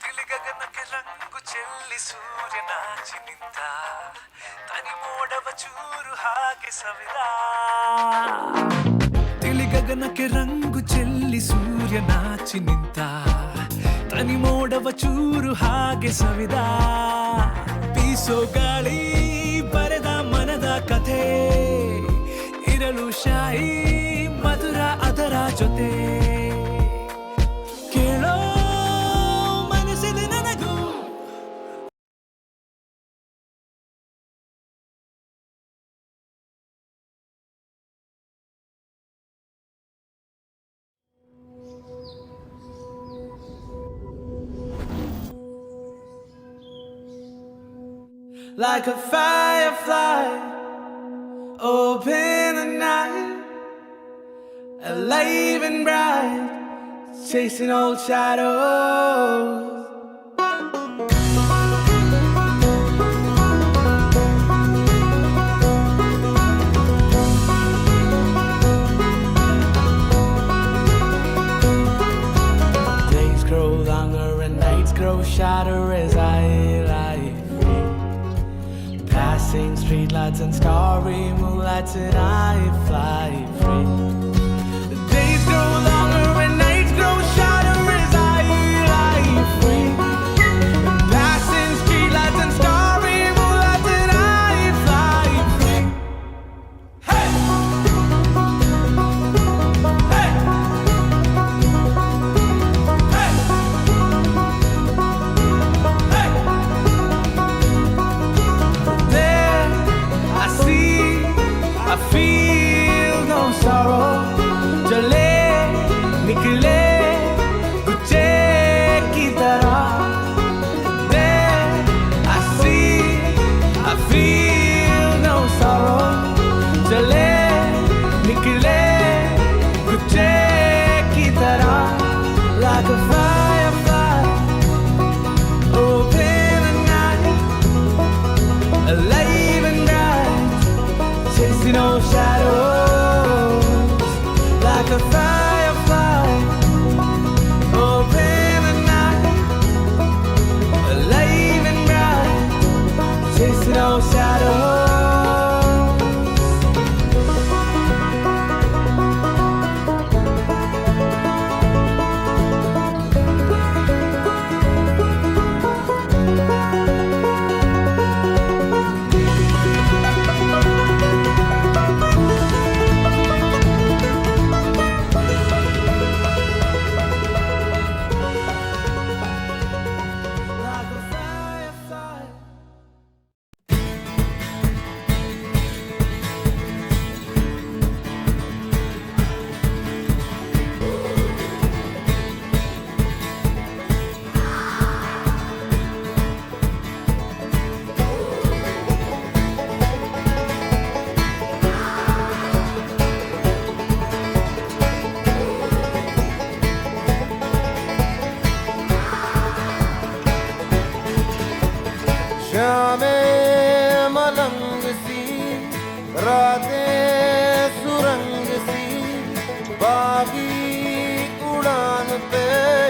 ತಿಳಿಗಗನಕ್ಕೆ ರಂಗು ಚೆಲ್ಲಿ ಸೂರ್ಯ ನಾಚಿ ನಿಂತ ತನಿ ಮೋಡವ ಚೂರು ಹಾಗೆ ಸವಿದ ತಿಳಿಗಗನಕ್ಕೆ ರಂಗು ಚೆಲ್ಲಿ ಸೂರ್ಯ ನಾಚಿ ನಿಂತ ತನಿ ಮೋಡವ ಚೂರು ಹಾಗೆ ಸವಿದ ಬೀಸೋ ಗಾಳಿ ಬರೆದ ಮನದ ಕಥೆ ಇರಲು ಶಾಯಿ ಮಧುರ ಅದರ ಜೊತೆ ಕೇಳೋ ಮನಸ್ಸಿದೆ ನನಗೂ Like a firefly, open the night, alive and bright, chasing old shadows. Days grow longer and nights grow shorter as I lie free. Passing streetlights and starry moonlights and I fly free. The days grow longer and nights grow shorter as I lie free. Passing streetlights and starry moonlights and I fly free. Hey! Hey! Hey! Hey! There I see, I feel no sorrow. चले निकले गुच्छे की तरह. There I see, I feel no sorrow. चले निकले गुच्छे की तरह. Like a firefly, open the night, alive and bright, chasing old shadows. Like a firefly, open the night, alive and bright, chasing old shadows. Like a firefly. शामें मलंग सी रातें सुरंग सी बागी उड़ान पे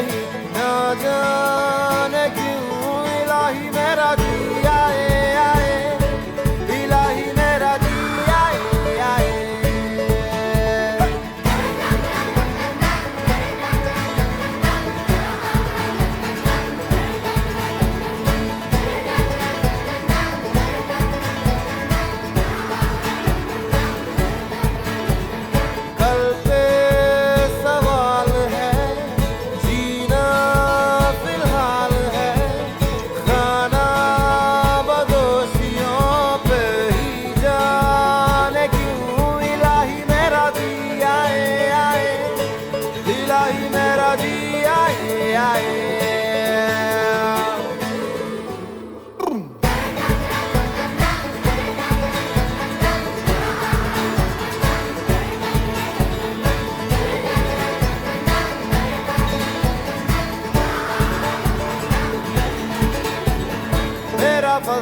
ही ना जाने क्यों इलाही मेरा जी आए आए इलाही मेरा जी आए आए कल पे सवाल है जीना फिलहाल है खाना बदोशियों पे ही जाने क्यों इलाही मेरा जी आए आए इलाही मेरा जी आए आए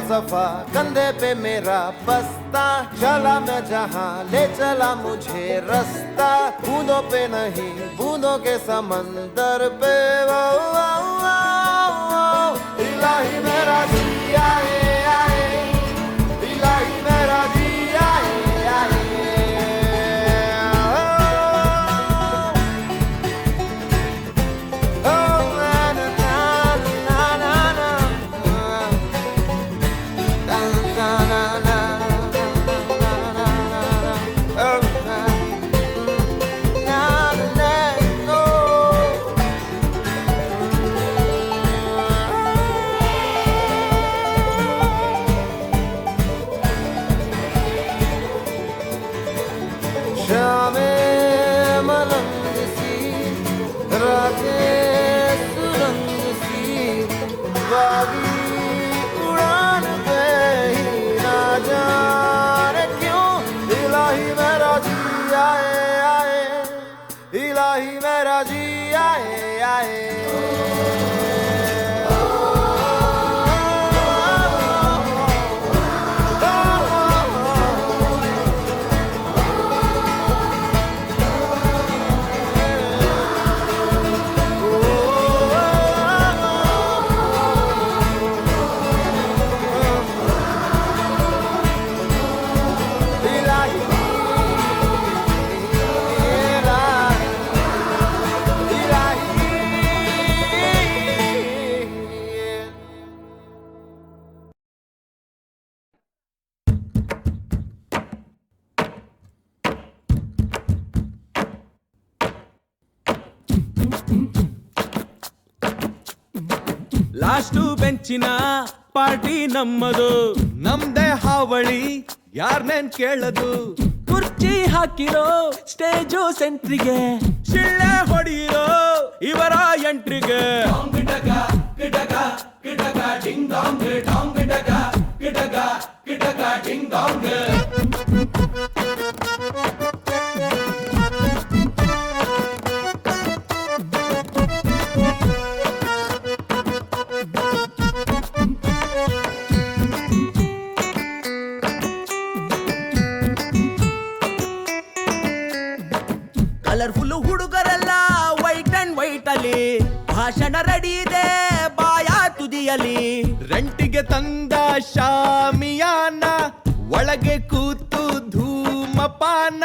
सफा कंधे पे मेरा बस्ता, चला मैं जहाँ ले चला मुझे रास्ता, बूंदों पे नहीं बूंदों के समंदर पे। वो इलाही मेरा जी आए आए, इलाही मेरा जी आए आए। शामें मलंग सी, रातें सुरंग सी, बागी उड़ान पे ही ना जाने क्यों इलाही मेरा जी आए आए, इलाही मेरा जी आए आए। ಲಾಸ್ಟು ಬೆಂಚಿನ ಪಾರ್ಟಿ ನಮ್ಮದು, ನಮ್ದೇ ಹಾವಳಿ ಯಾರ್ನೇನ್ ಕೇಳದು, ಕುರ್ಚಿ ಹಾಕಿರೋ ಸ್ಟೇಜು ಸೆಂಟ್ರಿಗೆ, ಶಿಳ್ಳೆ ಹೊಡೆಯಿರೋ ಇವರ ಎಂಟ್ರಿಗೆ. ಕಲರ್ಫುಲ್ ಹುಡುಗರೆಲ್ಲ ವೈಟ್ ಅಂಡ್ ವೈಟ್ ಅಲ್ಲಿ, ಭಾಷಣ ರೆಡಿ ಇದೆ ಬಾಯ ತುದಿಯಲಿ. ರೆಂಟಿಗೆ ತಂದ ಶಾಮಿಯಾನ, ಒಳಗೆ ಕೂತು ಧೂಮಪಾನ,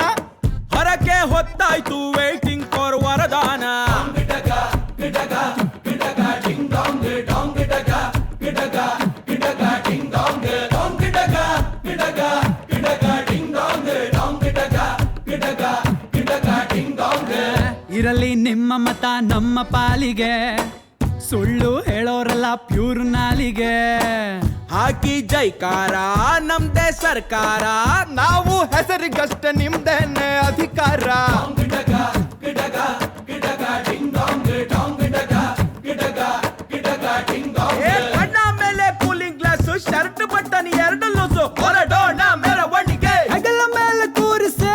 ಹೊರಕ್ಕೆ ಹೊತ್ತಾಯ್ತು ವೇಟಿಂಗ್ ಫಾರ್ ವರದಾನ. ಇರಲಿ ನಿಮ್ಮ ಮತ ನಮ್ಮ ಪಾಲಿಗೆ, ಸುಳ್ಳು ಹೇಳೋರಲ್ಲ ಪ್ಯೂರ್ ನಾಲಿಗೆ. ಹಾಕಿ ಜೈಕಾರ ನಮ್ದೇ ಸರ್ಕಾರ, ನಾವು ಹೆಸರಿಗಷ್ಟೇ ನಿಮ್ದೇನೆ ಅಧಿಕಾರ. ಕಣ್ಣ ಮೇಲೆ ಕೂಲಿಂಗ್ ಗ್ಲಾಸ್, ಶರ್ಟ್ ಬಟನ್ ಎರಡು ಲೂಸು, ಹೊರಡೋಣ ಮೆರವಣಿಗೆ ಹೆಗಲ ಮೇಲೆ ಕೂರಿಸೆ,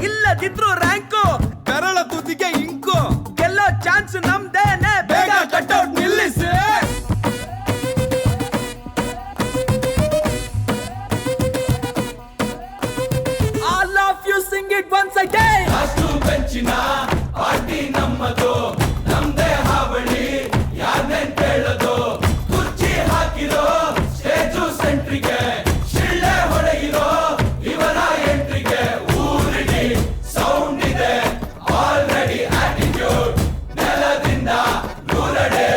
ಇಲ್ಲದಿದ್ರು ರ್ಯಾಂಕು, ಕರಳ ತುದಿಗೆ ಇಂಕು, ಗೆಲ್ಲೋ ಚಾನ್ಸ್ ನಮ್ದೇನೆ, ಬೇಗ ಕಟ್ಔಟ್ ನಿಲ್ಲಿಸಿ. All of you sing it once again. Last ಬೆಂಚಿನ ಪಾರ್ಟಿ ನಮ್ಮದು, ನಮ್ದೇ ಹಾವಳಿ ಯಾರ್ನೇನ್ ಕೇಳದು, ಕುರ್ಚಿ ಹಾಕಿರೋ ಸ್ಟೇಜು ಸೆಂಟ್ರಿಗೆ, ಶಿಳ್ಳೆ ಹೊಡೆಯಿರೋ ಇವರ ಎಂಟ್ರಿಗೆ. ಊರಿಡಿ ಸೌಂಡ್ ಇದೆ ಆಲ್ರೆಡಿ ಆಟಿಟ್ಯೂಡ್, ನೆಲದಿಂದ ನೂರಡೆ.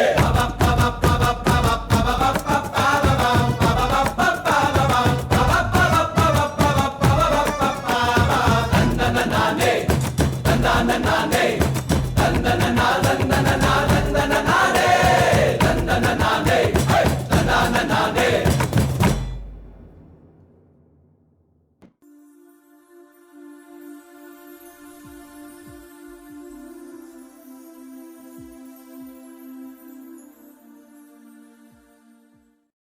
ನಾನೇ